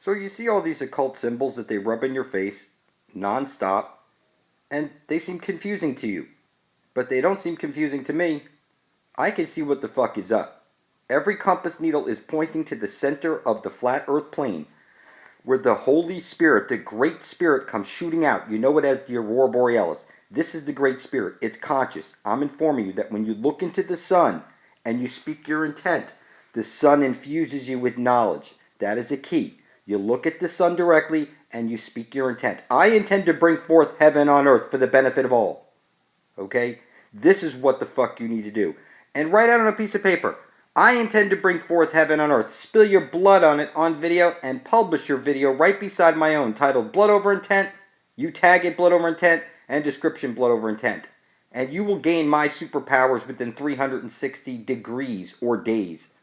So you see all these occult symbols that they rub in your face non-stop, and they seem confusing to you. But they don't seem confusing to me. I can see what the fuck is up. Every compass needle is pointing to the center of the flat earth plane, where the Holy Spirit, the Great Spirit, comes shooting out. You know it as the Aurora Borealis. This is the Great Spirit. It's conscious. I'm informing you that when you look into the sun and you speak your intent, the sun infuses you with knowledge. That is a key. You look at the sun directly and you speak your intent. I intend to bring forth heaven on earth for the benefit of all. Okay? This is what the fuck you need to do. And write out on a piece of paper, I intend to bring forth heaven on earth. Spill your blood on it on video and publish your video right beside my own, titled Blood Over Intent. You tag it Blood Over Intent and description Blood Over Intent. And you will gain my superpowers within 360 degrees or days.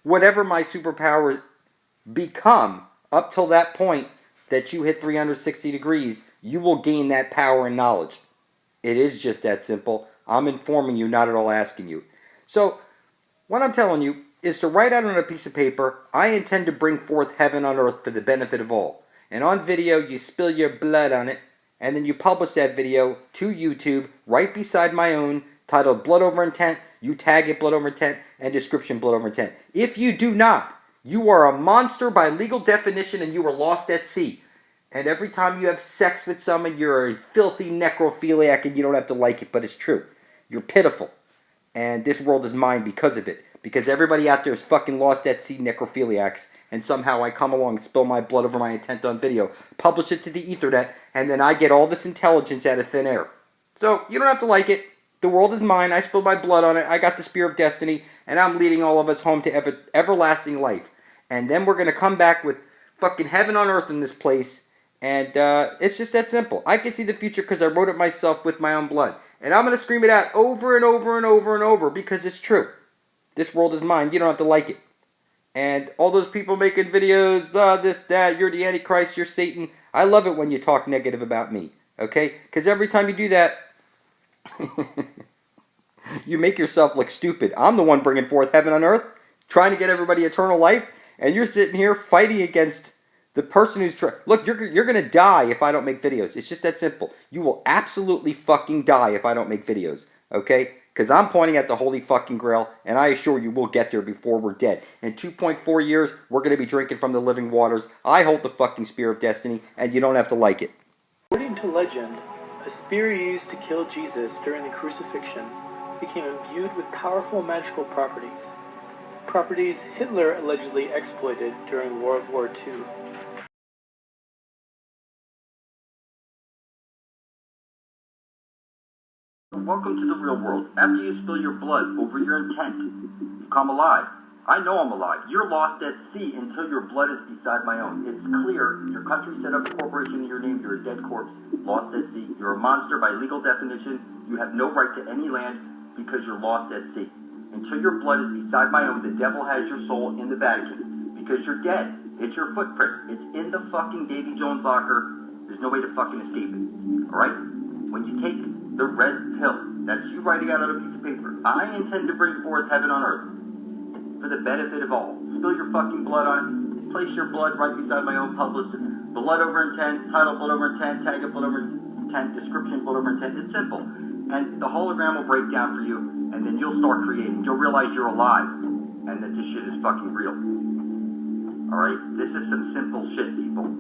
Whatever my superpowers become up till that point that you hit 360 degrees, you will gain that power and knowledge. It is just that simple. I'm informing you, not at all asking you. So, what I'm telling you is to write out on a piece of paper, I intend to bring forth heaven on earth for the benefit of all. And on video, you spill your blood on it, and then you publish that video to YouTube right beside my own, titled Blood Over Intent. You tag it Blood Over Intent and description Blood Over Intent. If you do not, you are a monster by legal definition and you are lost at sea. And every time you have sex with someone, you're a filthy necrophiliac and you don't have to like it, but it's true. You're pitiful. And this world is mine because of it. Because everybody out there is fucking lost at sea necrophiliacs. And somehow I come along and spill my blood over my intent on video, publish it to the Ethernet, and then I get all this intelligence out of thin air. So, you don't have to like it. The world is mine. I spilled my blood on it. I got the Spear of Destiny. And I'm leading all of us home to everlasting life. And then we're going to come back with fucking heaven on earth in this place. And it's just that simple. I can see the future because I wrote it myself with my own blood. And I'm going to scream it out over and over and over and over because it's true. This world is mine. You don't have to like it. And all those people making videos, this, that, you're the Antichrist, you're Satan. I love it when you talk negative about me. Okay? Because every time you do that, you make yourself look stupid. I'm the one bringing forth heaven on earth, trying to get everybody eternal life. And you're sitting here fighting against the person who's trying. Look, you're going to die if I don't make videos. It's just that simple. You will absolutely fucking die if I don't make videos. Okay? Because I'm pointing at the holy fucking grail, and I assure you we'll get there before we're dead. In 2.4 years, we're going to be drinking from the living waters. I hold the fucking Spear of Destiny, and you don't have to like it. According to legend, a spear used to kill Jesus during the crucifixion became imbued with powerful magical properties. Properties Hitler allegedly exploited during World War II. Welcome to the real world. After you spill your blood over your intent, you come alive. I know I'm alive. You're lost at sea until your blood is beside my own. It's clear. Your country set up a corporation in your name. You're a dead corpse, lost at sea. You're a monster by legal definition. You have no right to any land because you're lost at sea. Until your blood is beside my own, the devil has your soul in the Vatican because you're dead. It's your footprint. It's in the fucking Davy Jones locker. There's no way to fucking escape it. All right? When you take the red pill, that's you writing out on a piece of paper, I intend to bring forth heaven on earth for the benefit of all. Spill your fucking blood on it. Place your blood right beside my own published Blood Over Intent, title Blood Over Intent, tag it Blood Over Intent, description Blood Over Intent. It's simple. And the hologram will break down for you, and then you'll start creating. You'll realize you're alive, and that this shit is fucking real. Alright? This is some simple shit, people.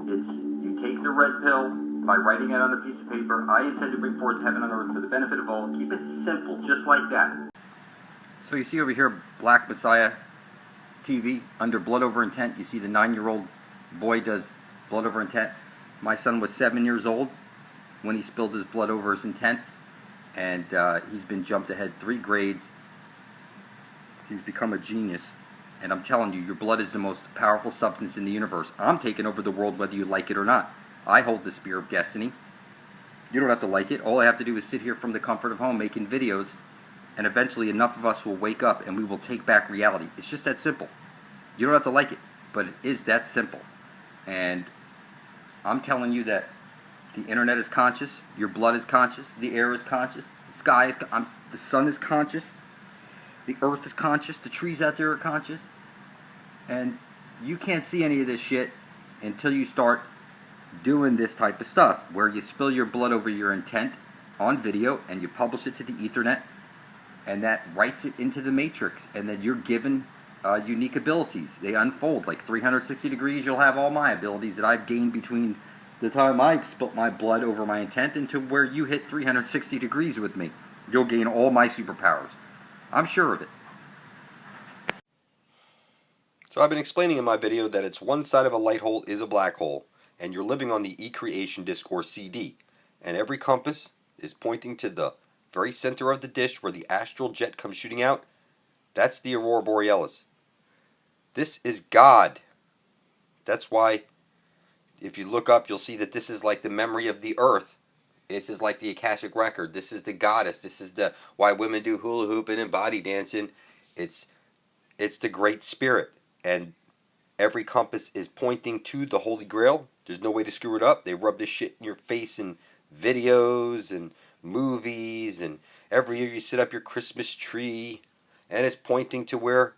It's you take the red pill by writing it on a piece of paper. I intend to bring forth heaven on earth for the benefit of all. Keep it simple, just like that. So you see over here, Black Messiah TV, under Blood Over Intent. You see the 9-year-old boy does Blood Over Intent. My son was 7 years old when he spilled his blood over his intent. And he's been jumped ahead 3 grades. He's become a genius. And I'm telling you, your blood is the most powerful substance in the universe. I'm taking over the world whether you like it or not. I hold the Spear of Destiny. You don't have to like it. All I have to do is sit here from the comfort of home making videos, and eventually enough of us will wake up and we will take back reality. It's just that simple. You don't have to like it, but it is that simple. And I'm telling you that the internet is conscious, your blood is conscious, the air is conscious, the sky is the sun is conscious, the earth is conscious, the trees out there are conscious, and you can't see any of this shit until you start doing this type of stuff, where you spill your blood over your intent on video and you publish it to the ethernet, and that writes it into the matrix, and then you're given unique abilities. They unfold like 360 degrees. You'll have all my abilities that I've gained between the time I spilt my blood over my intent and to where you hit 360 degrees with me. You'll gain all my superpowers. I'm sure of it. So I've been explaining in my video that it's one side of a light hole is a black hole, and you're living on the eCreation Discourse CD, and every compass is pointing to the very center of the dish where the astral jet comes shooting out. That's the Aurora Borealis. This is God. That's why if you look up, you'll see that this is like the memory of the earth. This is like the Akashic record. This is the goddess. This is the why women do hula hooping and body dancing. It's the Great Spirit. And every compass is pointing to the Holy Grail. There's no way to screw it up. They rub this shit in your face in videos and movies, and every year you set up your Christmas tree, and it's pointing to where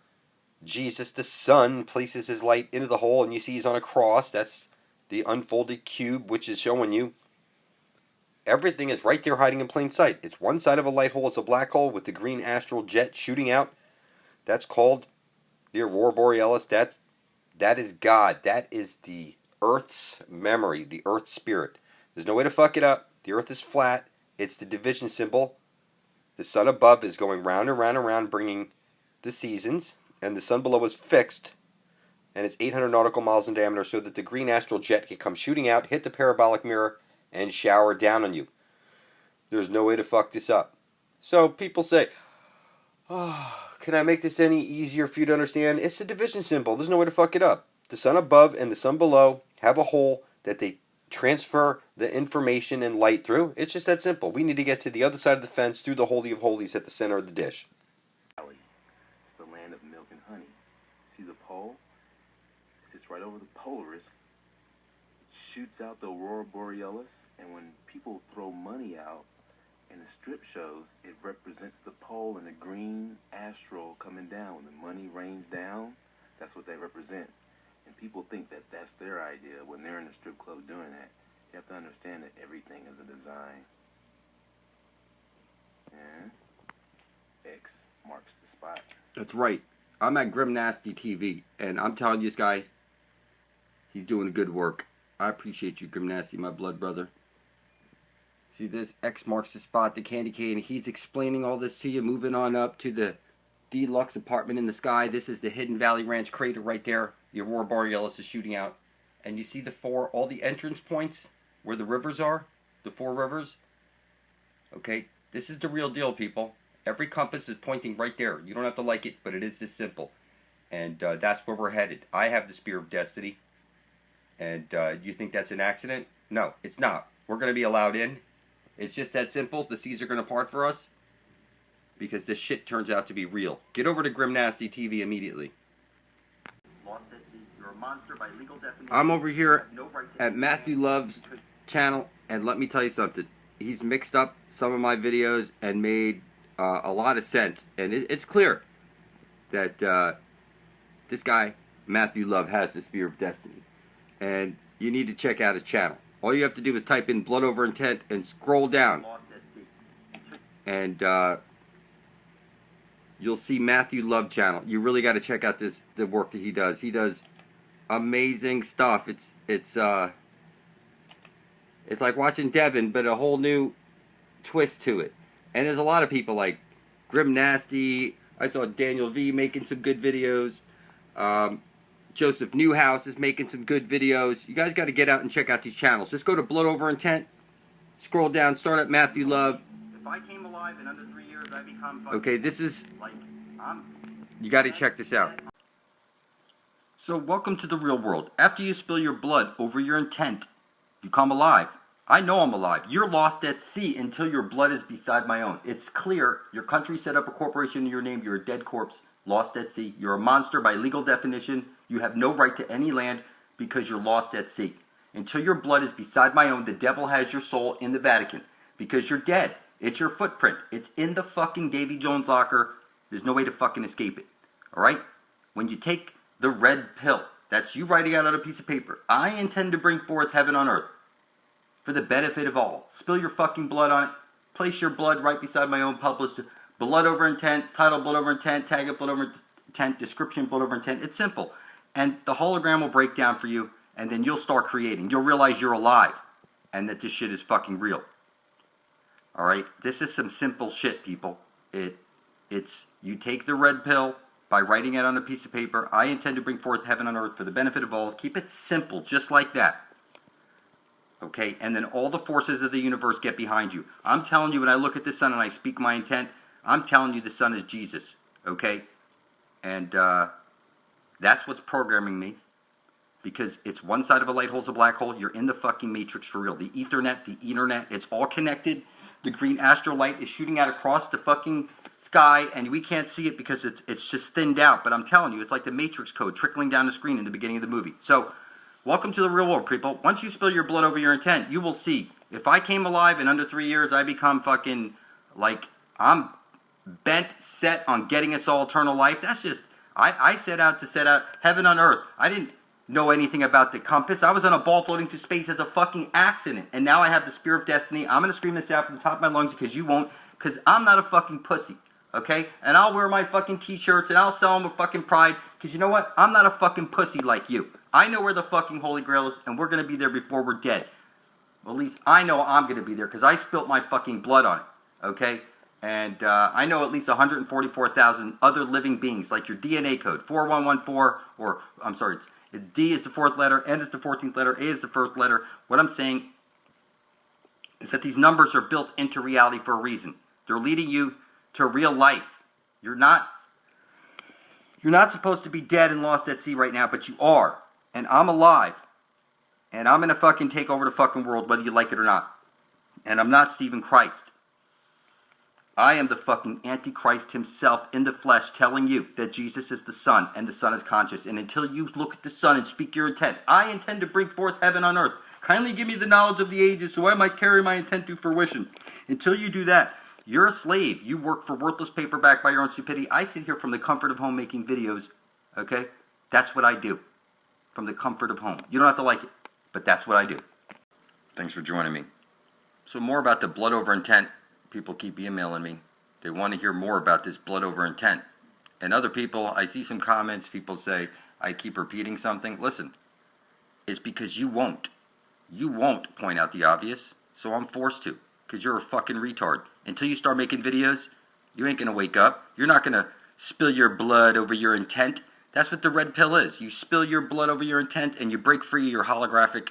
Jesus the Son places his light into the hole, and you see he's on a cross. That's the unfolded cube, which is showing you everything is right there hiding in plain sight. It's one side of a light hole. It's a black hole with the green astral jet shooting out. That's called the Aurora Borealis. That is God. That is the Earth's memory, the Earth's spirit. There's no way to fuck it up. The Earth is flat. It's the division symbol. The sun above is going round and round and round, bringing the seasons, and the sun below is fixed, and it's 800 nautical miles in diameter, so that the green astral jet can come shooting out, hit the parabolic mirror, and shower down on you. There's no way to fuck this up. So people say, oh, can I make this any easier for you to understand? It's a division symbol. There's no way to fuck it up. The sun above and the sun below have a hole that they transfer the information and light through. It's just that simple. We need to get to the other side of the fence through the Holy of Holies at the center of the dish. It's the land of milk and honey. See the pole? It sits right over the Polaris. It shoots out the Aurora Borealis, and when people throw money out in the strip shows, it represents the pole and the green astral coming down. When the money rains down, that's what that represents. And people think that that's their idea when they're in the strip club doing that. You have to understand that everything is a design. And X marks the spot. That's right. I'm at Grim Nasty TV, and I'm telling you, this guy, he's doing good work. I appreciate you, Grim Nasty, my blood brother. See this? X marks the spot, the candy cane. He's explaining all this to you, moving on up to the deluxe apartment in the sky. This is the Hidden Valley Ranch crater right there. The Aurora Borealis is shooting out. And you see all the entrance points where the rivers are? The 4 rivers? Okay, this is the real deal, people. Every compass is pointing right there. You don't have to like it, but it is this simple. And that's where we're headed. I have the Spear of Destiny. And you think that's an accident? No, it's not. We're going to be allowed in. It's just that simple. The seas are going to part for us. Because this shit turns out to be real. Get over to Grim Nasty TV immediately. You're a monster by legal definition. I'm over here at Matthew Love's channel, and let me tell you something. He's mixed up some of my videos and made a lot of sense. And it's clear that this guy, Matthew Love, has the Spear of Destiny. And you need to check out his channel. All you have to do is type in Blood Over Intent and scroll down. And you'll see Matthew Love channel. You really got to check out the work that he does. He does amazing stuff. It's like watching Devin, but a whole new twist to it. And there's a lot of people like Grim Nasty. I saw Daniel V making some good videos. Joseph Newhouse is making some good videos. You guys got to get out and check out these channels. Just go to Blood Over Intent. Scroll down. Start at Matthew Love. If I came alive in under 3 years, I become Okay, this is... like You got to check this out. So, welcome to the real world. After you spill your blood over your intent, you come alive. I know I'm alive. You're lost at sea until your blood is beside my own. It's clear. Your country set up a corporation in your name. You're a dead corpse, lost at sea. You're a monster by legal definition. You have no right to any land because you're lost at sea. Until your blood is beside my own, the devil has your soul in the Vatican because you're dead. It's your footprint. It's in the fucking Davy Jones locker. There's no way to fucking escape it. Alright? When you take the red pill, That's you writing out on a piece of paper. I intend to bring forth heaven on earth for the benefit of all. Spill your fucking blood on it. Place your blood right beside my own published blood over intent, title blood over intent, tag it blood over intent, description blood over intent. It's simple. And the hologram will break down for you, and then you'll start creating. You'll realize you're alive and that this shit is fucking real. Alright? This is some simple shit, people. It's you take the red pill by writing it on a piece of paper. I intend to bring forth heaven on earth for the benefit of all. Keep it simple, just like that. Okay? And then all the forces of the universe get behind you. I'm telling you, when I look at the sun and I speak my intent, I'm telling you the sun is Jesus. Okay? And that's what's programming me. Because it's one side of a light hole's a black hole. You're in the fucking matrix for real. The Ethernet, the Ethernet, it's all connected. The green astral light is shooting out across the fucking sky, and we can't see it because it's just thinned out. But I'm telling you, it's like the Matrix code trickling down the screen in the beginning of the movie. So, welcome to the real world, people. Once you spill your blood over your intent, you will see. If I came alive in under 3 years, I become fucking, like, I'm bent, set on getting us all eternal life. That's just, I set out heaven on earth. I didn't know anything about the compass. I was on a ball floating through space as a fucking accident. And now I have the spear of destiny. I'm going to scream this out from the top of my lungs because you won't. Because I'm not a fucking pussy. Okay? And I'll wear my fucking t-shirts and I'll sell them with fucking pride. Because you know what? I'm not a fucking pussy like you. I know where the fucking Holy Grail is, and we're going to be there before we're dead. Well, at least I know I'm going to be there because I spilt my fucking blood on it. Okay? And I know at least 144,000 other living beings, like your DNA code, 4114, or, I'm sorry, it's D is the fourth letter, N is the 14th letter, A is the first letter. What I'm saying is that these numbers are built into reality for a reason. They're leading you to real life. You're not supposed to be dead and lost at sea right now, but you are. And I'm alive. And I'm going to fucking take over the fucking world, whether you like it or not. And I'm not Stephen Christ. I am the fucking Antichrist himself in the flesh telling you that Jesus is the Son and the Son is conscious. And until you look at the Son and speak your intent, I intend to bring forth heaven on earth. Kindly give me the knowledge of the ages so I might carry my intent to fruition. Until you do that, you're a slave. You work for worthless paper backed by your own stupidity. I sit here from the comfort of home making videos. Okay? That's what I do. From the comfort of home. You don't have to like it, but that's what I do. Thanks for joining me. So more about the blood over intent. People keep emailing me. They want to hear more about this blood over intent. And other people, I see some comments, people say, I keep repeating something. Listen, it's because you won't. You won't point out the obvious, so I'm forced to. Because you're a fucking retard. Until you start making videos, you ain't going to wake up. You're not going to spill your blood over your intent. That's what the red pill is. You spill your blood over your intent and you break free your holographic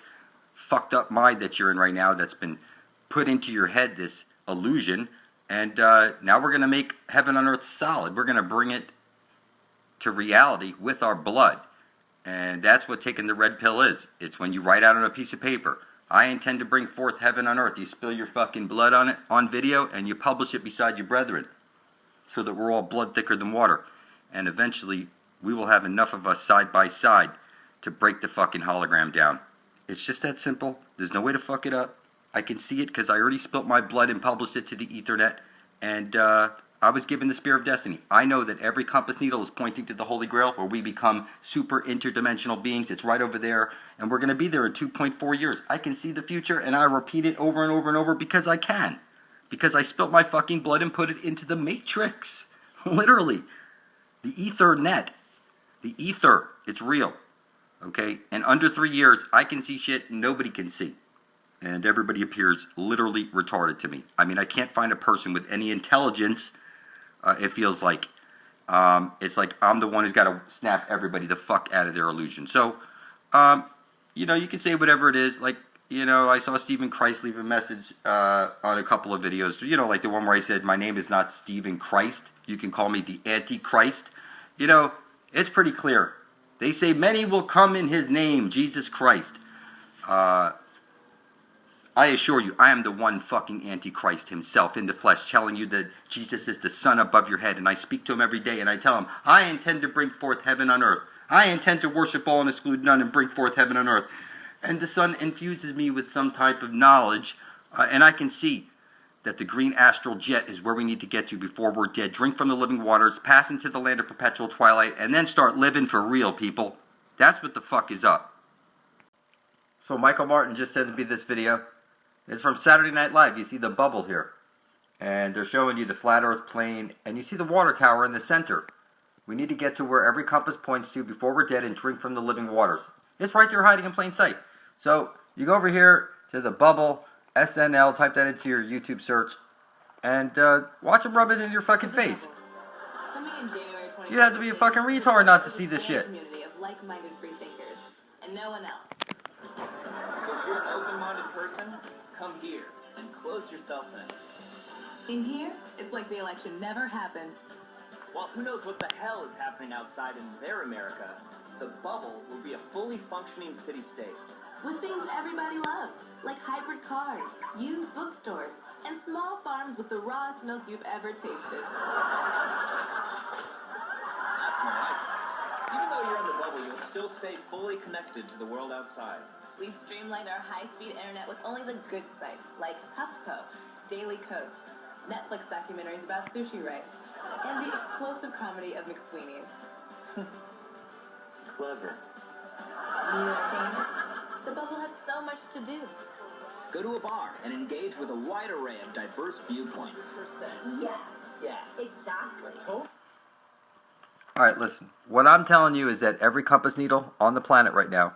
fucked up mind that you're in right now that's been put into your head, this illusion, and now we're going to make heaven on earth solid. We're going to bring it to reality with our blood, and that's what taking the red pill is. It's when you write out on a piece of paper, I intend to bring forth heaven on earth. You spill your fucking blood on it on video, and you publish it beside your brethren, so that we're all blood thicker than water, and eventually we will have enough of us side by side to break the fucking hologram down. It's just that simple. There's no way to fuck it up. I can see it because I already spilt my blood and published it to the Ethernet. And I was given the spear of destiny. I know that every compass needle is pointing to the Holy Grail, where we become super interdimensional beings. It's right over there. And we're going to be there in 2.4 years. I can see the future, and I repeat it over and over and over because I can. Because I spilt my fucking blood and put it into the Matrix. Literally. The Ethernet. The ether. It's real. Okay? And under 3 years, I can see shit nobody can see. And everybody appears literally retarded to me. I mean, I can't find a person with any intelligence, it feels like. It's like I'm the one who's got to snap everybody the fuck out of their illusion. So, you know, you can say whatever it is. Like, you know, I saw Stephen Christ leave a message on a couple of videos. You know, like the one where I said, my name is not Stephen Christ. You can call me the Antichrist. You know, it's pretty clear. They say, many will come in his name, Jesus Christ. I assure you, I am the one fucking Antichrist himself in the flesh, telling you that Jesus is the sun above your head, and I speak to him every day, and I tell him, I intend to bring forth heaven on earth. I intend to worship all and exclude none and bring forth heaven on earth. And the sun infuses me with some type of knowledge, and I can see that the green astral jet is where we need to get to before we're dead. Drink from the living waters, pass into the land of perpetual twilight, and then start living for real, people. That's what the fuck is up. So Michael Martin just sent me this video. It's from Saturday Night Live. You see the bubble here. And they're showing you the flat earth plane. And you see the water tower in the center. We need to get to where every compass points to before we're dead and drink from the living waters. It's right there hiding in plain sight. So you go over here to the bubble, SNL, type that into your YouTube search. And watch them rub it in your fucking face. Coming in January 2020, You have to be a fucking retard not to see this shit. Community of like-minded free thinkers, and no one else. So if you're an open-minded person, come here and close yourself in. In here, it's like the election never happened. Well, who knows what the hell is happening outside in their America? The bubble will be a fully functioning city-state. With things everybody loves, like hybrid cars, used bookstores, and small farms with the rawest milk you've ever tasted. That's more like it. Even though you're in the bubble, you'll still stay fully connected to the world outside. We've streamlined our high-speed internet with only the good sites, like HuffPo, Daily Kos, Netflix documentaries about sushi rice, and the explosive comedy of McSweeney's. Clever. Need entertainment? The bubble has so much to do. Go to a bar and engage with a wide array of diverse viewpoints. Yes. Exactly. Alright, listen. What I'm telling you is that every compass needle on the planet right now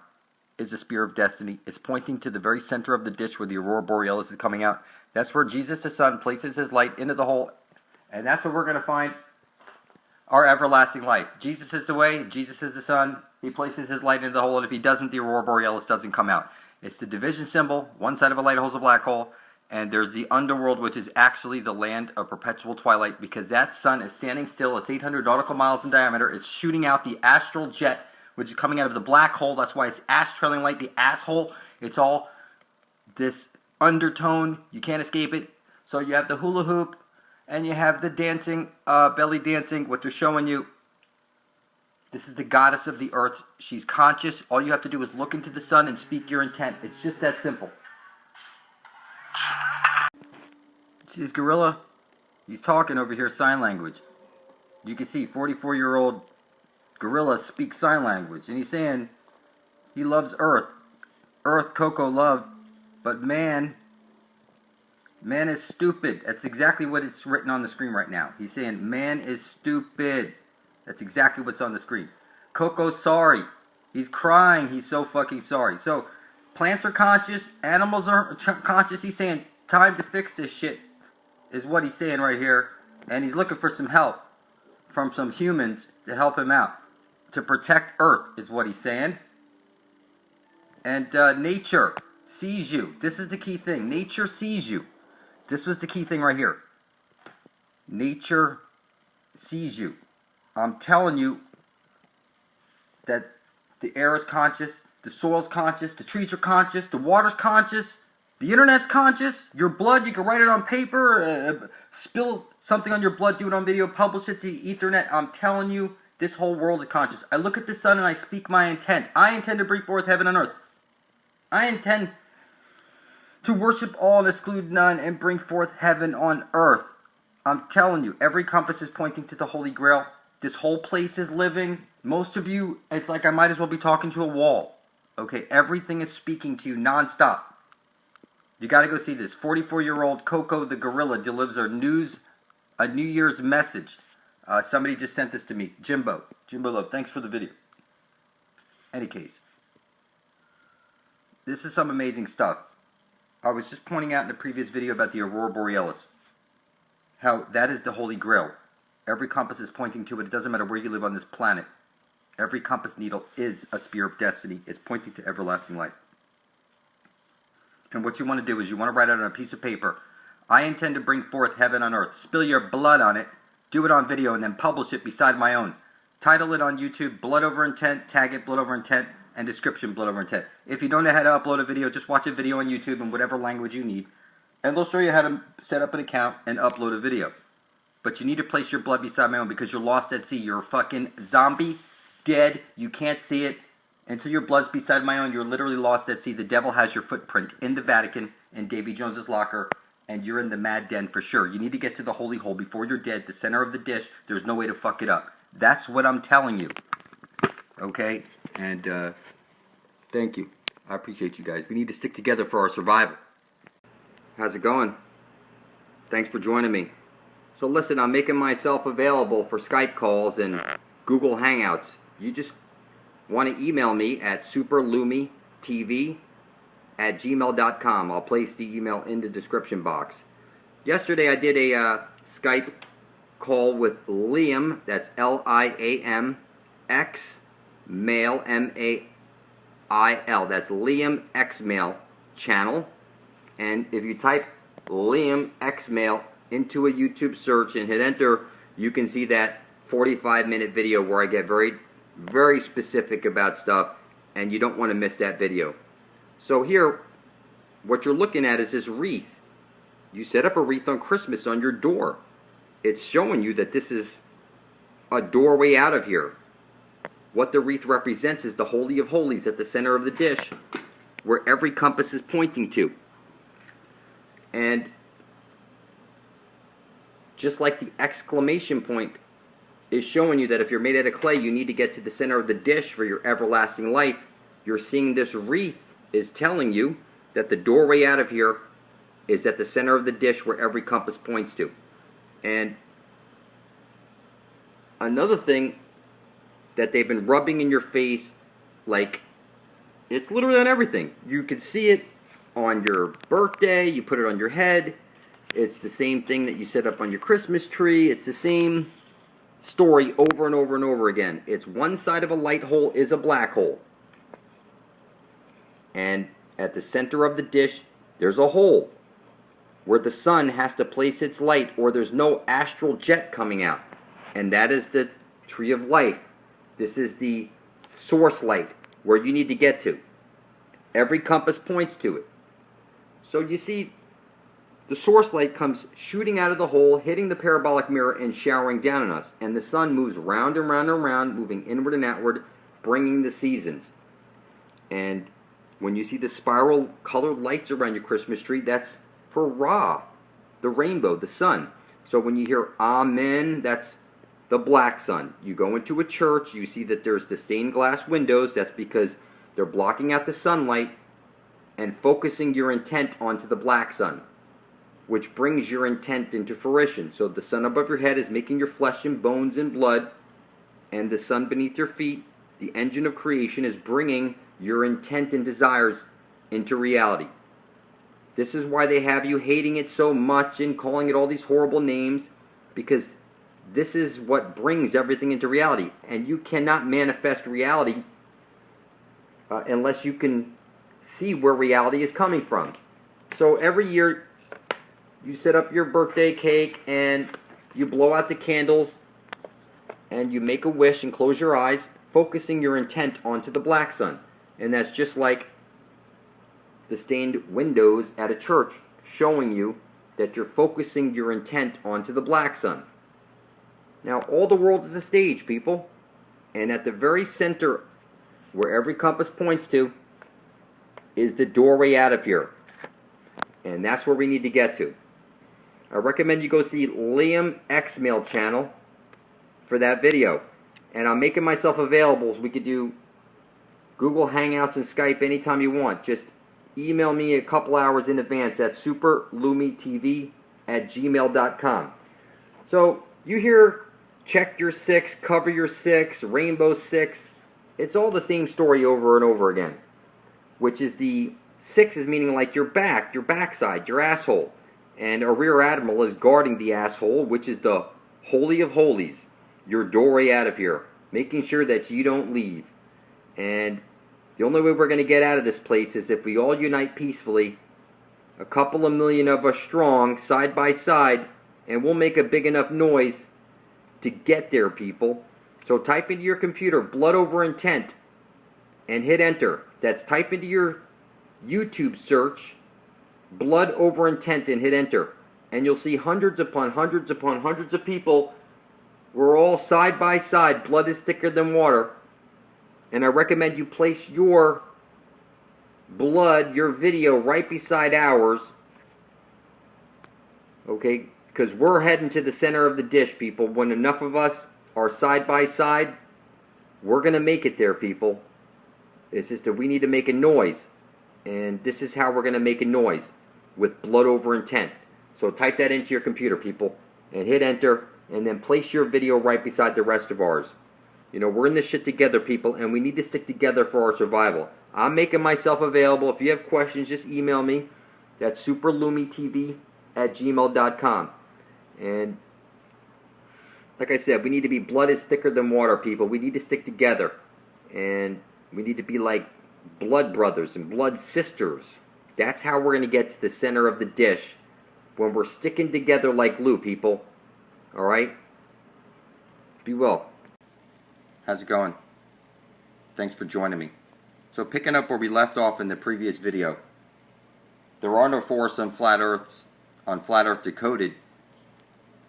is a spear of destiny. It's pointing to the very center of the dish where the aurora borealis is coming out. That's where Jesus the Son places his light into the hole. And that's where we're going to find our everlasting life. Jesus is the way. Jesus is the Son. He places his light into the hole. And if he doesn't, the aurora borealis doesn't come out. It's the division symbol. One side of a light hole is a black hole. And there's the underworld, which is actually the land of perpetual twilight, because that sun is standing still. It's 800 nautical miles in diameter. It's shooting out the astral jet, which is coming out of the black hole. That's why it's ash trailing light, the asshole. It's all this undertone. You can't escape it. So you have the hula hoop, and you have the dancing, belly dancing. What they're showing you, this is the goddess of the earth. She's conscious. All you have to do is look into the sun and speak your intent. It's just that simple. See this gorilla? He's talking over here sign language. You can see 44-year-old gorilla speaks sign language. And he's saying he loves Earth. Earth, Coco, love. But man is stupid. That's exactly what it's written on the screen right now. He's saying man is stupid. That's exactly what's on the screen. Coco's sorry. He's crying. He's so fucking sorry. So plants are conscious. Animals are conscious. He's saying time to fix this shit is what he's saying right here. And he's looking for some help from some humans to help him out. To protect Earth is what he's saying. And nature sees you. This is the key thing. Nature sees you. This was the key thing right here. Nature sees you. I'm telling you that the air is conscious, the soil's conscious, the trees are conscious, the water's conscious, the internet's conscious, your blood, you can write it on paper, spill something on your blood, do it on video, publish it to the Ethernet. I'm telling you, this whole world is conscious. I look at the sun and I speak my intent. I intend to bring forth heaven and earth. I intend to worship all and exclude none and bring forth heaven on earth. I'm telling you, every compass is pointing to the Holy Grail. This whole place is living. Most of you, it's like I might as well be talking to a wall. Okay, everything is speaking to you nonstop. You got to go see this. 44-year-old Coco the gorilla delivers a New Year's message. Somebody just sent this to me. Jimbo Love, thanks for the video. Any case, this is some amazing stuff. I was just pointing out in the previous video about the aurora borealis. How that is the Holy Grail. Every compass is pointing to it. It doesn't matter where you live on this planet. Every compass needle is a spear of destiny. It's pointing to everlasting life. And what you want to do is you want to write out on a piece of paper, I intend to bring forth heaven on earth. Spill your blood on it. Do it on video and then publish it beside my own. Title it on YouTube, Blood Over Intent. Tag it, Blood Over Intent. And description, Blood Over Intent. If you don't know how to upload a video, just watch a video on YouTube in whatever language you need. And they'll show you how to set up an account and upload a video. But you need to place your blood beside my own because you're lost at sea. You're a fucking zombie, dead. You can't see it. Until your blood's beside my own, you're literally lost at sea. The devil has your footprint in the Vatican, in Davy Jones's locker, and you're in the mad den for sure. You need to get to the holy hole before you're dead, the center of the dish. There's no way to fuck it up. That's what I'm telling you. Okay? And thank you. I appreciate you guys. We need to stick together for our survival. How's it going? Thanks for joining me. So listen, I'm making myself available for Skype calls and Google Hangouts. You just want to email me at superlumitv@gmail.com. I'll place the email in the description box. Yesterday I did a Skype call with Liam, that's Liam, X Mail, Mail, that's Liam X Mail channel. And if you type Liam X Mail into a YouTube search and hit enter, you can see that 45-minute video where I get very, very specific about stuff, and you don't want to miss that video. So here, what you're looking at is this wreath. You set up a wreath on Christmas on your door. It's showing you that this is a doorway out of here. What the wreath represents is the Holy of Holies at the center of the dish, where every compass is pointing to. And just like the exclamation point is showing you that if you're made out of clay, you need to get to the center of the dish for your everlasting life, you're seeing this wreath is telling you that the doorway out of here is at the center of the dish where every compass points to. And another thing that they've been rubbing in your face, like, it's literally on everything. You can see it on your birthday, you put it on your head. It's the same thing that you set up on your Christmas tree. It's the same story over and over and over again. It's one side of a light hole is a black hole. And at the center of the dish, there's a hole where the sun has to place its light, or there's no astral jet coming out. And that is the tree of life. This is the source light where you need to get to. Every compass points to it. So you see, the source light comes shooting out of the hole, hitting the parabolic mirror, and showering down on us. And the sun moves round and round and round, moving inward and outward, bringing the seasons. And when you see the spiral colored lights around your Christmas tree, that's for Ra, the rainbow, the sun. So when you hear Amen, that's the black sun. You go into a church, you see that there's the stained glass windows. That's because they're blocking out the sunlight and focusing your intent onto the black sun, which brings your intent into fruition. So the sun above your head is making your flesh and bones and blood, and the sun beneath your feet, the engine of creation, is bringing your intent and desires into reality. This is why they have you hating it so much and calling it all these horrible names, because this is what brings everything into reality. And you cannot manifest reality unless you can see where reality is coming from. So every year you set up your birthday cake and you blow out the candles and you make a wish and close your eyes, focusing your intent onto the black sun. And that's just like the stained windows at a church, showing you that you're focusing your intent onto the black sun. Now, all the world is a stage, people. And at the very center, where every compass points to, is the doorway out of here. And that's where we need to get to. I recommend you go see Liam X Mail channel for that video. And I'm making myself available so we could do Google Hangouts and Skype anytime you want. Just email me a couple hours in advance at superlumitv@gmail.com. So you hear check your six, cover your six, rainbow six. It's all the same story over and over again. Which is the six is meaning like your back, your backside, your asshole. And a rear admiral is guarding the asshole, which is the Holy of Holies, your doorway out of here, making sure that you don't leave. And the only way we're going to get out of this place is if we all unite peacefully, a couple of million of us strong, side by side, and we'll make a big enough noise to get there, people. So type into your computer, blood over intent, and hit enter. That's type into your YouTube search, blood over intent, and hit enter. And you'll see hundreds upon hundreds upon hundreds of people. We're all side by side. Blood is thicker than water. And I recommend you place your blood, your video, right beside ours. Okay? Because we're heading to the center of the dish, people. When enough of us are side by side, we're going to make it there, people. It's just that we need to make a noise. And this is how we're going to make a noise, with blood over intent. So type that into your computer, people, and hit enter, and then place your video right beside the rest of ours. You know, we're in this shit together, people, and we need to stick together for our survival. I'm making myself available. If you have questions, just email me. That's superlumitv@gmail.com. And like I said, we need to be blood is thicker than water, people. We need to stick together. And we need to be like blood brothers and blood sisters. That's how we're going to get to the center of the dish, when we're sticking together like glue, people. Alright? Be well. How's it going? Thanks for joining me. So picking up where we left off in the previous video, there are no forests on Flat Earth Decoded.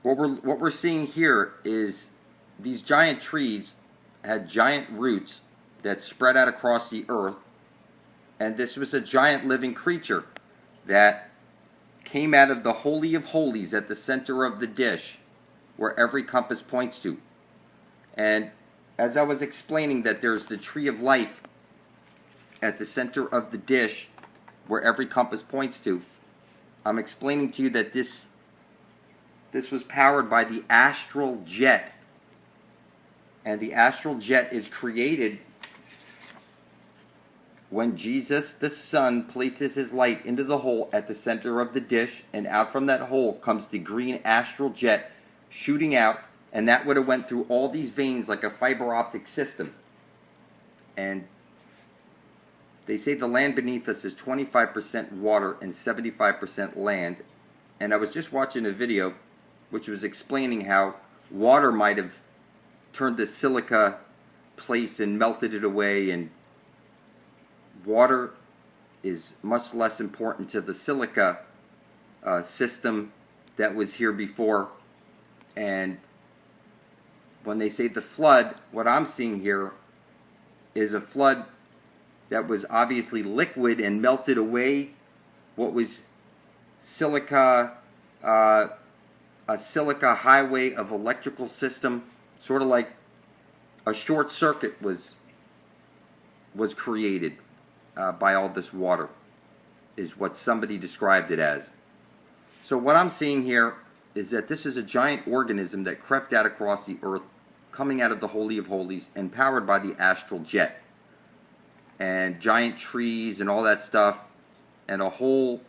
What we're seeing here is these giant trees had giant roots that spread out across the earth, and this was a giant living creature that came out of the Holy of Holies at the center of the dish, where every compass points to. And as I was explaining that there's the tree of life at the center of the dish, where every compass points to, I'm explaining to you that this was powered by the astral jet. And the astral jet is created when Jesus, the Son, places his light into the hole at the center of the dish, and out from that hole comes the green astral jet shooting out, and that would have went through all these veins like a fiber optic system. And they say the land beneath us is 25% water and 75% land. And I was just watching a video which was explaining how water might have turned the silica place and melted it away, and water is much less important to the silica system that was here before. And when they say the flood, what I'm seeing here is a flood that was obviously liquid and melted away what was silica, a silica highway of electrical system, sort of like a short circuit was created by all this water, is what somebody described it as. So what I'm seeing here is that this is a giant organism that crept out across the earth, coming out of the Holy of Holies and powered by the astral jet. And giant trees and all that stuff, and a whole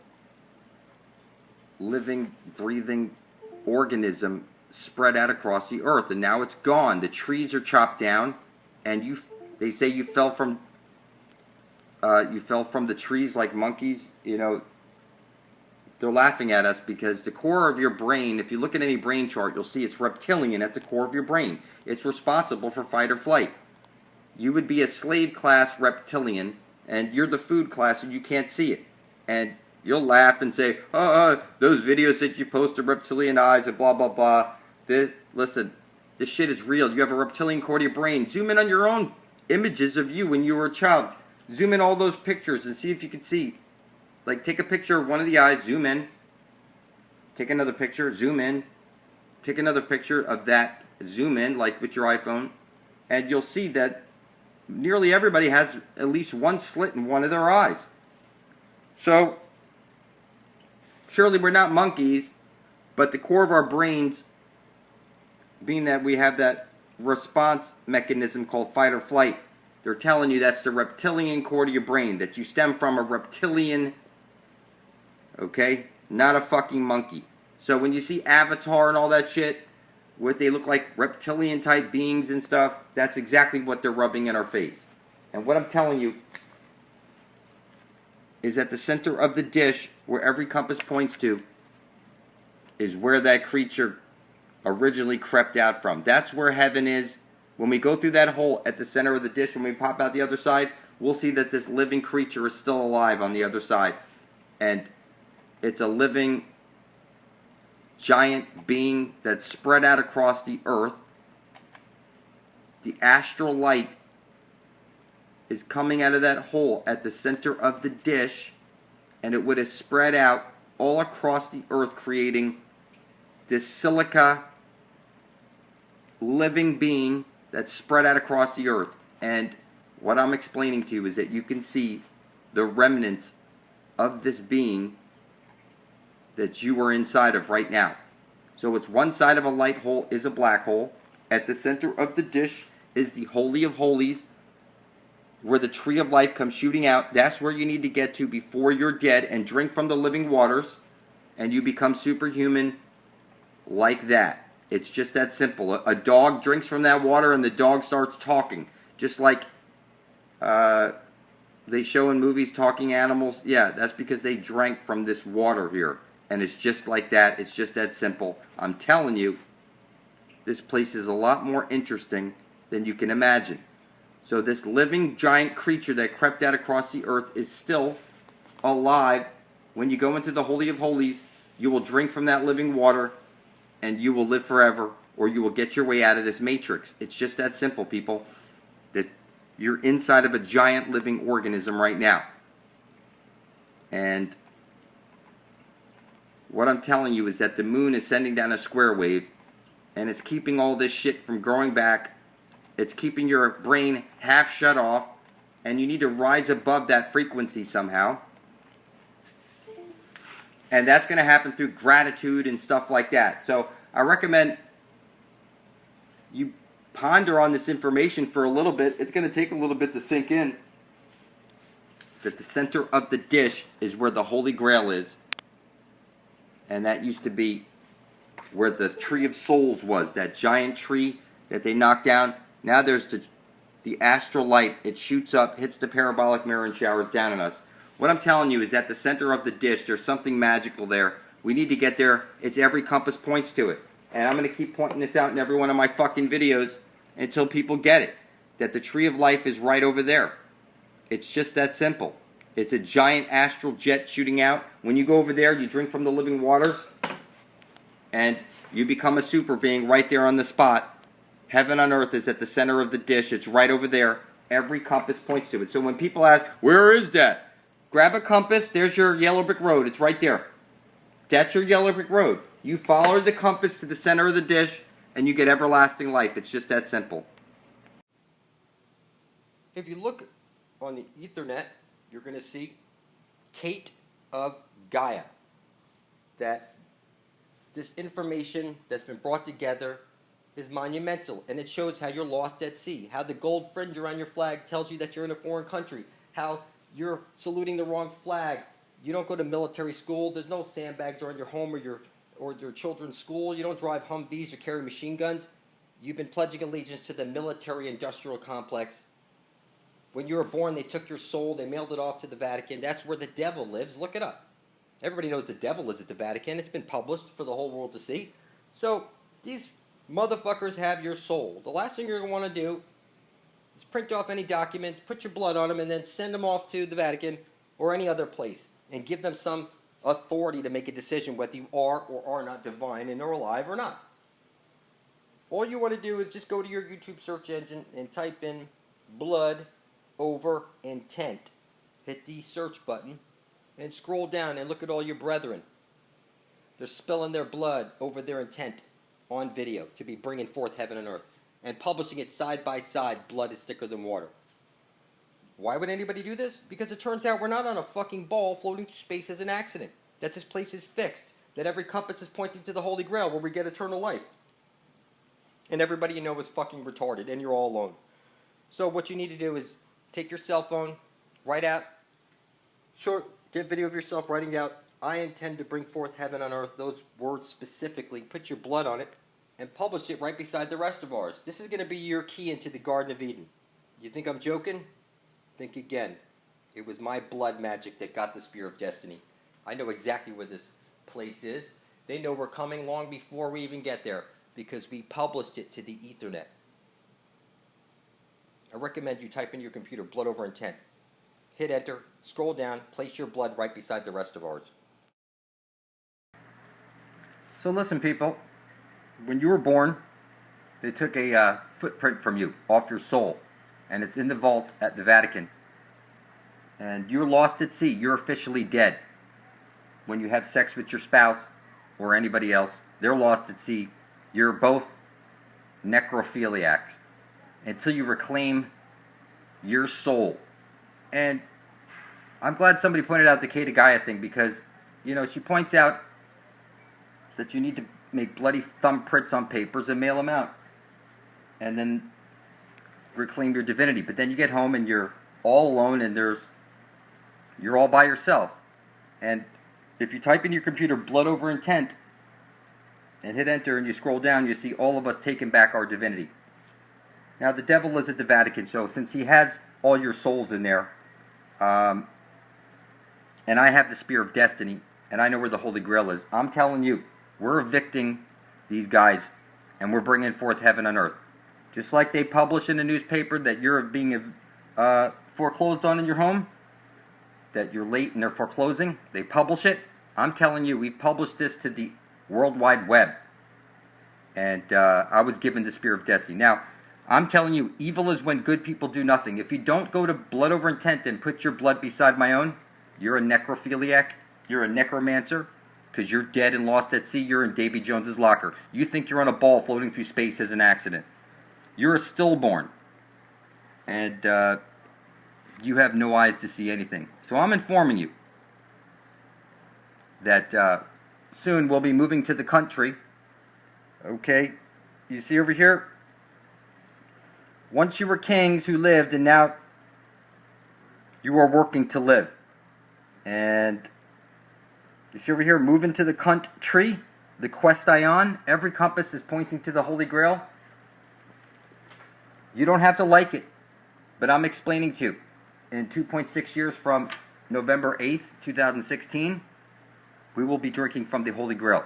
living, breathing organism spread out across the earth. And now it's gone. The trees are chopped down, and they say you fell from the trees like monkeys. You know, they're laughing at us because the core of your brain, if you look at any brain chart, you'll see it's reptilian at the core of your brain. It's responsible for fight or flight. You would be a slave class reptilian, and you're the food class, and you can't see it. And you'll laugh and say, those videos that you post of reptilian eyes and blah, blah, blah. Listen, this shit is real. You have a reptilian core to your brain. Zoom in on your own images of you when you were a child. Zoom in all those pictures and see if you can see. Like, take a picture of one of the eyes, zoom in. Take another picture, zoom in. Take another picture of that, zoom in, like with your iPhone. And you'll see that nearly everybody has at least one slit in one of their eyes. So, surely we're not monkeys, but the core of our brains, being that we have that response mechanism called fight or flight, they're telling you that's the reptilian core to your brain, that you stem from a reptilian, okay? Not a fucking monkey. So when you see Avatar and all that shit, what they look like reptilian type beings and stuff, that's exactly what they're rubbing in our face. And what I'm telling you is at the center of the dish, where every compass points to, is where that creature originally crept out from. That's where heaven is. When we go through that hole at the center of the dish, when we pop out the other side, we'll see that this living creature is still alive on the other side. And it's a living giant being that's spread out across the earth. The astral light is coming out of that hole at the center of the dish, and it would have spread out all across the earth, creating this silica living being that's spread out across the earth. And What I'm explaining to you is that you can see the remnants of this being that you are inside of right now. So it's one side of a light hole is a black hole. At the center of the dish is the Holy of Holies, where the tree of life comes shooting out. That's where you need to get to before you're dead and drink from the living waters, and you become superhuman like that. It's just that simple. A dog drinks from that water and the dog starts talking. Just like they show in movies talking animals. Yeah, that's because they drank from this water here. And it's just like that. It's just that simple. I'm telling you, this place is a lot more interesting than you can imagine. So this living giant creature that crept out across the earth is still alive. When you go into the Holy of Holies, you will drink from that living water and you will live forever, or you will get your way out of this matrix. It's just that simple, people. That you're inside of a giant living organism right now. And what I'm telling you is that the moon is sending down a square wave, and it's keeping all this shit from growing back. It's keeping your brain half shut off, and you need to rise above that frequency somehow. And that's going to happen through gratitude and stuff like that. So I recommend you ponder on this information for a little bit. It's going to take a little bit to sink in. That the center of the dish is where the Holy Grail is. And that used to be where the Tree of Souls was. That giant tree that they knocked down. Now there's the astral light. It shoots up, hits the parabolic mirror, and showers down on us. What I'm telling you is at the center of the dish, there's something magical there. We need to get there. It's every compass points to it. And I'm going to keep pointing this out in every one of my fucking videos until people get it. That the tree of life is right over there. It's just that simple. It's a giant astral jet shooting out. When you go over there, you drink from the living waters. And you become a super being right there on the spot. Heaven on earth is at the center of the dish. It's right over there. Every compass points to it. So when people ask, where is that? Grab a compass. There's your yellow brick road. It's right there. That's your yellow brick road. You follow the compass to the center of the dish, and you get everlasting life. It's just that simple. If you look on the Ethernet, you're going to see Kate of Gaia. That this information that's been brought together is monumental, and it shows how you're lost at sea, how the gold fringe around your flag tells you that you're in a foreign country, how you're saluting the wrong flag. You don't go to military school. There's no sandbags around your home or your children's school. You don't drive Humvees or carry machine guns. You've been pledging allegiance to the military-industrial complex. When you were born, they took your soul. They mailed it off to the Vatican. That's where the devil lives. Look it up. Everybody knows the devil is at the Vatican. It's been published for the whole world to see. So these motherfuckers have your soul. The last thing you're going to want to do is print off any documents, put your blood on them, and then send them off to the Vatican or any other place and give them some authority to make a decision whether you are or are not divine and are alive or not. All you want to do is just go to your YouTube search engine and type in blood over intent. Hit the search button and scroll down and look at all your brethren. They're spilling their blood over their intent on video to be bringing forth heaven and earth and publishing it side by side. Blood is thicker than water. Why would anybody do this? Because it turns out we're not on a fucking ball floating through space as an accident. That this place is fixed. That every compass is pointing to the Holy Grail where we get eternal life. And everybody you know is fucking retarded and you're all alone. So what you need to do is take your cell phone, write out, get video of yourself writing out, I intend to bring forth heaven on earth, those words specifically, put your blood on it, and publish it right beside the rest of ours. This is going to be your key into the Garden of Eden. You think I'm joking? Think again. It was my blood magic that got the Spear of Destiny. I know exactly where this place is. They know we're coming long before we even get there because we published it to the Ethernet. I recommend you type in your computer blood over intent. Hit enter, scroll down, place your blood right beside the rest of ours. So listen, people. When you were born, they took a footprint from you off your soul, and it's in the vault at the Vatican. And you're lost at sea. You're officially dead. When you have sex with your spouse or anybody else, they're lost at sea. You're both necrophiliacs. Until you reclaim your soul. And I'm glad somebody pointed out the Kata Gaia thing, because, she points out that you need to make bloody thumbprints on papers and mail them out. And then reclaim your divinity. But then you get home and you're all alone and you're all by yourself. And if you type in your computer blood over intent and hit enter and you scroll down, you see all of us taking back our divinity. Now the devil is at the Vatican, so since he has all your souls in there, and I have the Spear of Destiny, and I know where the Holy Grail is, I'm telling you, we're evicting these guys, and we're bringing forth heaven on earth. Just like they publish in the newspaper that you're being foreclosed on in your home, that you're late and they're foreclosing, they publish it. I'm telling you, we published this to the World Wide Web. And I was given the Spear of Destiny. Now, I'm telling you, evil is when good people do nothing. If you don't go to blood over intent and put your blood beside my own, you're a necrophiliac, you're a necromancer, because you're dead and lost at sea, you're in Davy Jones's locker. You think you're on a ball floating through space as an accident. You're a stillborn. And you have no eyes to see anything. So I'm informing you that soon we'll be moving to the country. Okay, you see over here? Once you were kings who lived, and now you are working to live. And you see over here, moving to the country, the quest ion. Every compass is pointing to the Holy Grail. You don't have to like it, but I'm explaining to you. In 2.6 years from November 8th, 2016, we will be drinking from the Holy Grail.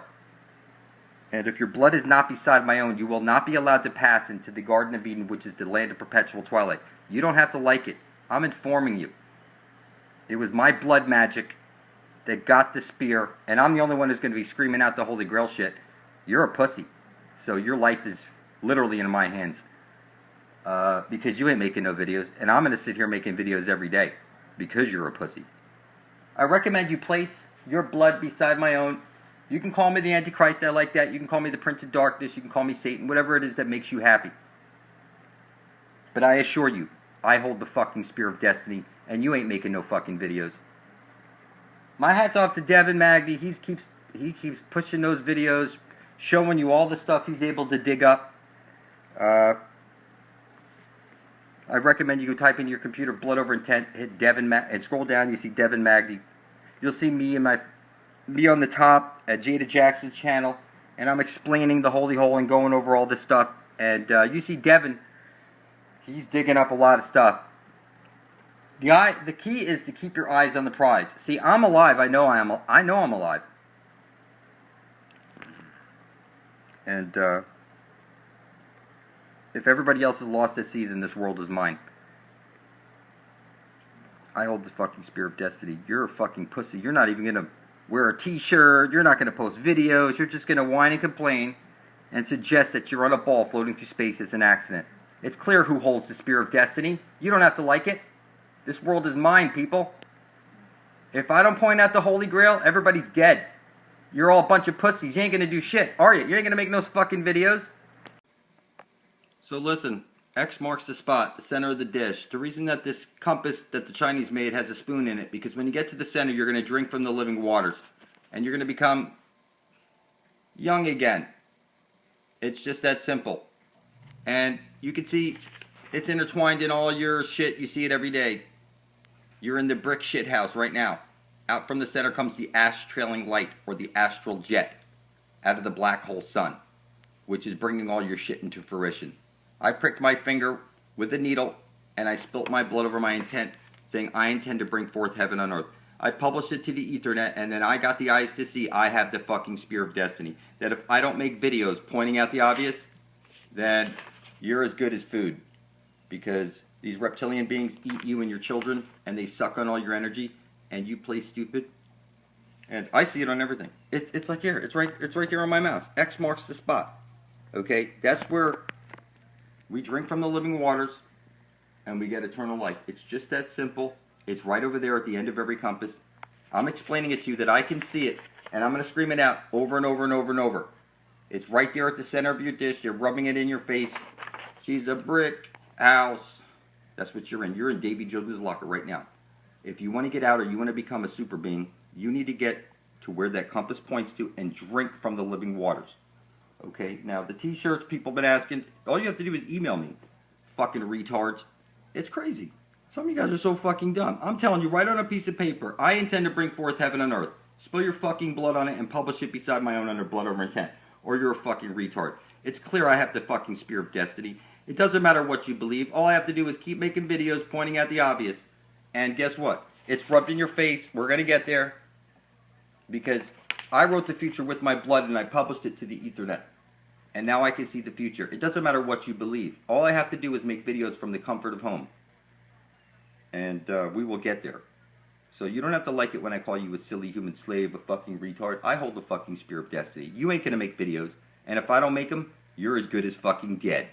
And if your blood is not beside my own, you will not be allowed to pass into the Garden of Eden, which is the land of perpetual twilight. You don't have to like it. I'm informing you. It was my blood magic that got the spear, and I'm the only one who's going to be screaming out the Holy Grail shit. You're a pussy. So your life is literally in my hands. Because you ain't making no videos, and I'm going to sit here making videos every day because you're a pussy. I recommend you place your blood beside my own. You can call me the Antichrist, I like that. You can call me the Prince of Darkness, you can call me Satan, whatever it is that makes you happy. But I assure you, I hold the fucking Spear of Destiny, and you ain't making no fucking videos. My hat's off to Devin Magny. He keeps pushing those videos, showing you all the stuff he's able to dig up. I recommend you go type in your computer blood over intent, hit Devin and scroll down. You see Devin Magny. You'll see me on the top at Jada Jackson's channel, and I'm explaining the holy hole and going over all this stuff. And you see Devin, he's digging up a lot of stuff. The key is to keep your eyes on the prize. See, I'm alive. I know I'm alive. And if everybody else is lost at sea, then this world is mine. I hold the fucking Spear of Destiny. You're a fucking pussy. You're not even gonna wear a t-shirt. You're not gonna post videos. You're just gonna whine and complain and suggest that you're on a ball floating through space as an accident. It's clear who holds the Spear of Destiny. You don't have to like it. This world is mine, people. If I don't point out the Holy Grail, everybody's dead. You're all a bunch of pussies. You ain't gonna do shit, are you? You ain't gonna make no fucking videos. So listen, X marks the spot, the center of the dish. The reason that this compass that the Chinese made has a spoon in it, because when you get to the center, you're going to drink from the living waters. And you're going to become young again. It's just that simple. And you can see it's intertwined in all your shit. You see it every day. You're in the brick shit house right now. Out from the center comes the ash trailing light, or the astral jet, out of the black hole sun, which is bringing all your shit into fruition. I pricked my finger with a needle, and I spilt my blood over my intent, saying I intend to bring forth heaven on earth. I published it to the Ethernet, and then I got the eyes to see I have the fucking Spear of Destiny. That if I don't make videos pointing out the obvious, then you're as good as food. Because these reptilian beings eat you and your children, and they suck on all your energy, and you play stupid. And I see it on everything. It's like here. It's right there on my mouse. X marks the spot. Okay? That's where we drink from the living waters, and we get eternal life. It's just that simple. It's right over there at the end of every compass. I'm explaining it to you that I can see it, and I'm going to scream it out over and over and over and over. It's right there at the center of your dish. You're rubbing it in your face. She's a brick house. That's what you're in. You're in Davy Jones' locker right now. If you want to get out or you want to become a super being, you need to get to where that compass points to and drink from the living waters. Okay, now the t-shirts people have been asking, all you have to do is email me. Fucking retards. It's crazy. Some of you guys are so fucking dumb. I'm telling you, write on a piece of paper, I intend to bring forth heaven and earth. Spill your fucking blood on it and publish it beside my own under blood over intent. Or you're a fucking retard. It's clear I have the fucking spear of destiny. It doesn't matter what you believe. All I have to do is keep making videos pointing at the obvious. And guess what? It's rubbed in your face. We're going to get there. Because I wrote the future with my blood and I published it to the Ethernet. And now I can see the future. It doesn't matter what you believe. All I have to do is make videos from the comfort of home. And we will get there. So you don't have to like it when I call you a silly human slave, a fucking retard. I hold the fucking spear of destiny. You ain't going to make videos. And if I don't make them, you're as good as fucking dead.